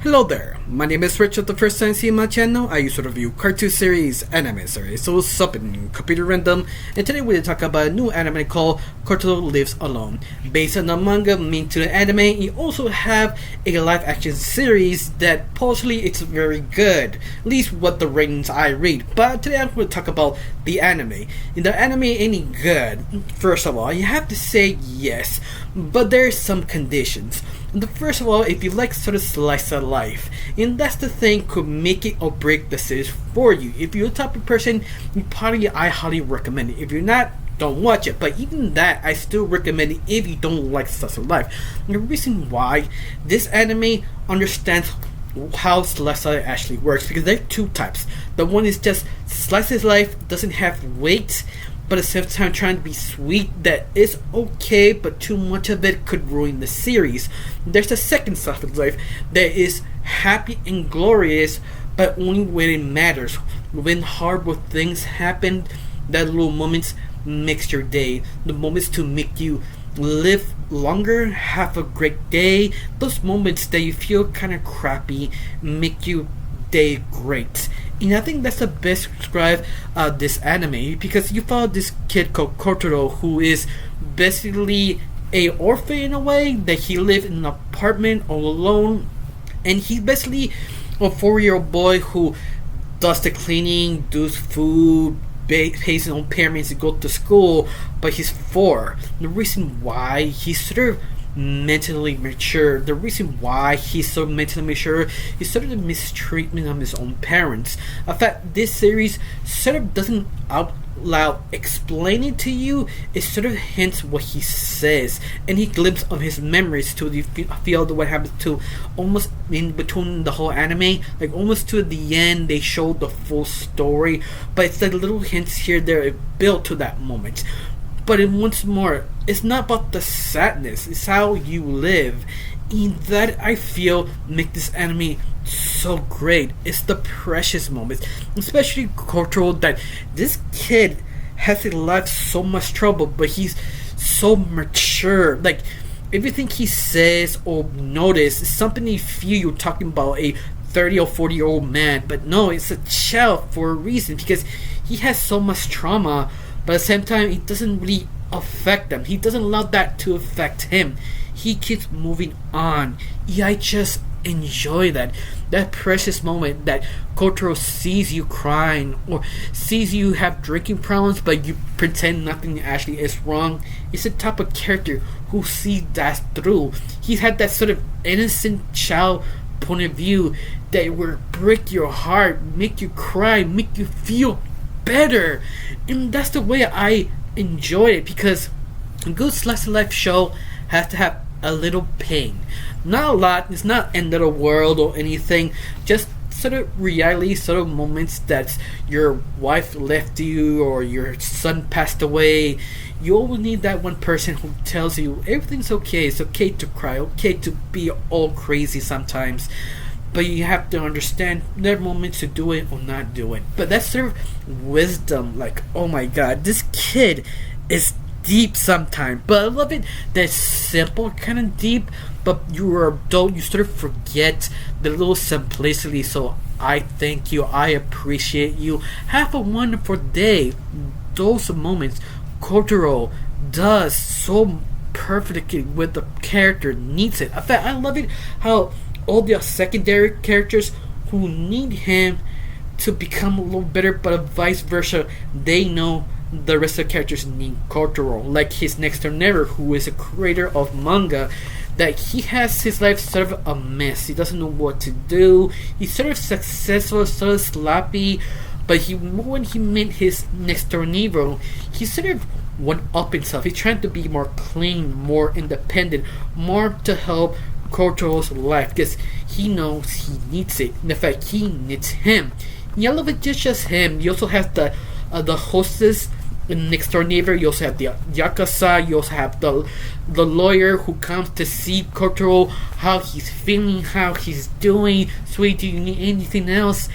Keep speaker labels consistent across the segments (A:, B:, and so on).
A: Hello there, my name is Richard. The first time seeing my channel, I used to review cartoon series, anime series, so sup in Computer Random, and today we're talk about a new anime called Kotaro Lives Alone. Based on the manga linked to the anime, you also have a live action series that partially it's very good, at least what the ratings I read, but today I'm going to talk about the anime. Is the anime any good? First of all, you have to say yes, but there's some conditions. First of all, if you like sort of slice of life, and that's the thing could make it or break the series for you. If you're the type of person, I highly recommend it. If you're not, don't watch it. But even that, I still recommend it if you don't like slice of life. And the reason why this anime understands how slice of life actually works, because there are two types. The one is just slice of life, doesn't have weight, but at the same time trying to be sweet, that is okay, but too much of it could ruin the series. There's the second slice of life that is happy and glorious, but only when it matters. When horrible things happen, that little moments makes your day. The moments to make you live longer, have a great day. Those moments that you feel kind of crappy make you day great. And I think that's the best describe this anime, because you follow this kid called Kotaro, who is basically a orphan in a way, that he lives in an apartment all alone, and he's basically a 4-year-old boy who does the cleaning, does food, pays his own parents to go to school, but he's 4. The reason why he's sort of mentally mature, the reason why he's so mentally mature is sort of the mistreatment of his own parents. In fact, this series sort of doesn't out loud explain it to you, it sort of hints what he says, and he glimpses of his memories to the field of what happens to almost in between the whole anime, like almost to the end they show the full story, but it's like little hints here there built to that moment. But once more, it's not about the sadness, it's how you live. And that I feel make this anime so great. It's the precious moments, especially Kotaro, that this kid has in life so much trouble, but he's so mature. Like everything he says or notice is something you feel you're talking about a 30 or 40-year-old man, but no, it's a child for a reason, because he has so much trauma. But at the same time, it doesn't really affect them. He doesn't allow that to affect him. He keeps moving on. Yeah, I just enjoy that. That precious moment that Kotaro sees you crying, or sees you have drinking problems, but you pretend nothing actually is wrong. It's the type of character who sees that through. He's had that sort of innocent child point of view that will break your heart, make you cry, make you feel better. And that's the way I enjoy it, because a good slice of life show has to have a little pain, not a lot. It's not end of the world or anything, just sort of reality, sort of moments that your wife left you or your son passed away. You always need that one person who tells you everything's okay, it's okay to cry, okay to be all crazy sometimes, but you have to understand there are moments to do it or not do it. But that's sort of wisdom. Like, oh my god, this kid is deep sometimes, but I love it. That's simple, kind of deep, but you're an adult, you sort of forget the little simplicity. So I thank you, I appreciate you. Have a wonderful day. Those moments Kotaro does so perfectly with the character needs it. In fact, I love it how all the secondary characters who need him to become a little better, but vice versa, they know the rest of the characters need Kotaro. Like his next door neighbor, who is a creator of manga, that he has his life sort of a mess. He doesn't know what to do. He's sort of successful, sort of sloppy, but when he met his next door neighbor, he sort of went up himself. He's trying to be more clean, more independent, more to help Kotaro's life, because he knows he needs it. In fact, he needs him. You love it, just him. You also have the hostess, the next door neighbor. You also have the yakuza. You also have the lawyer who comes to see Kotaro, how he's feeling, how he's doing. Sweet, do you need anything else?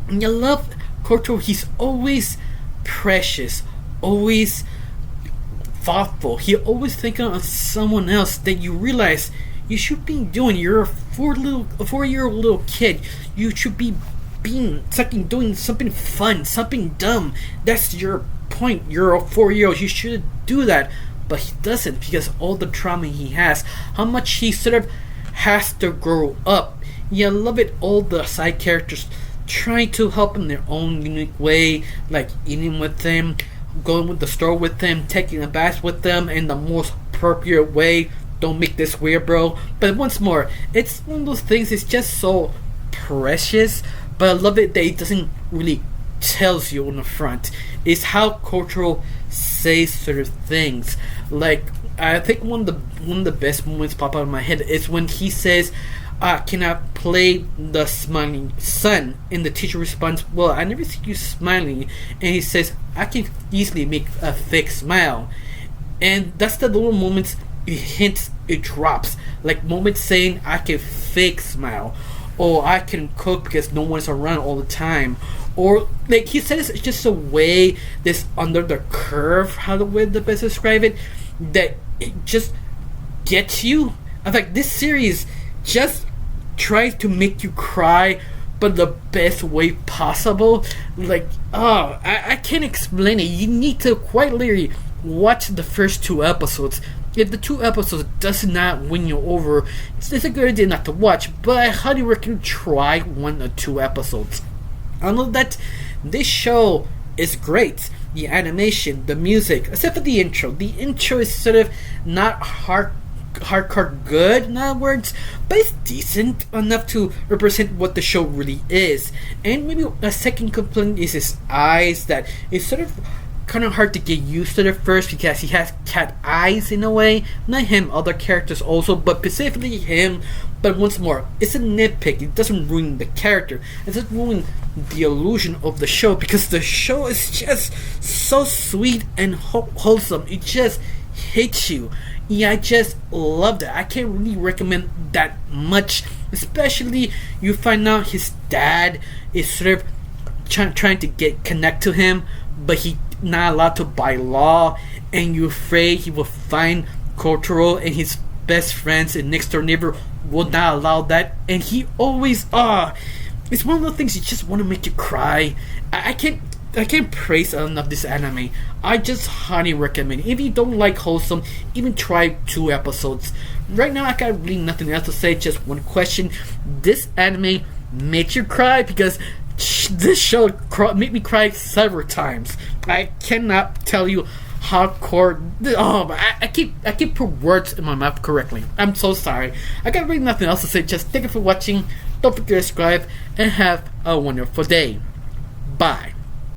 A: And you love Kotaro. He's always precious, always thoughtful. He always thinking of someone else, that you realize you should be doing. You're a 4-year-old little kid. You should be doing something fun, something dumb. That's your point. You're a 4-year-old. You should do that. But he doesn't, because all the trauma he has, how much he sort of has to grow up. Yeah, I love it. All the side characters trying to help in their own unique way, like eating with them, going with the store with them, taking a bath with them in the most appropriate way. Don't make this weird, bro. But once more, it's one of those things. It's just so precious. But I love it that it doesn't really tells you on the front. It's how Kotaro says certain things. Like, I think one of the best moments pop out of my head is when he says, "Can I play the smiling sun?" And the teacher responds, "Well, I never see you smiling." And he says, "I can easily make a fake smile." And that's the little moments it drops. Like moments saying, "I can fake smile," or "I can cook because no one's around all the time." Or, like he says, it's just a way that's under the curve, how the way the best describe it, that it just gets you. In fact, this series just tries to make you cry, but the best way possible. Like, I can't explain it. You need to quite literally watch the first 2 episodes. If the 2 episodes does not win you over, it's a good idea not to watch, but I highly recommend try 1 or 2 episodes. I know that this show is great. The animation, the music, except for the intro. The intro is sort of not hardcore good, in other words, but it's decent enough to represent what the show really is. And maybe a second complaint is his eyes, that it's sort of kind of hard to get used to at first because he has cat eyes in a way. Not him, other characters also, but specifically him. But once more, it's a nitpick. It doesn't ruin the character. It doesn't ruin the illusion of the show, because the show is just so sweet and wholesome. It just hits you. Yeah, I just loved it. I can't really recommend that much. Especially you find out his dad is sort of trying to connect to him, but he not allowed to by law, and you're afraid he will find Kotaro and his best friends and next door neighbor will not allow that, and he always it's one of those things you just want to make you cry. I can't praise enough this anime. I just highly recommend it. If you don't like wholesome, even try 2 episodes. Right now I got really nothing else to say, just one question. This anime made you cry? Because this show made me cry several times. I cannot tell you hardcore. I keep put words in my mouth correctly. I'm so sorry. I got really nothing else to say. Just thank you for watching. Don't forget to subscribe and have a wonderful day. Bye.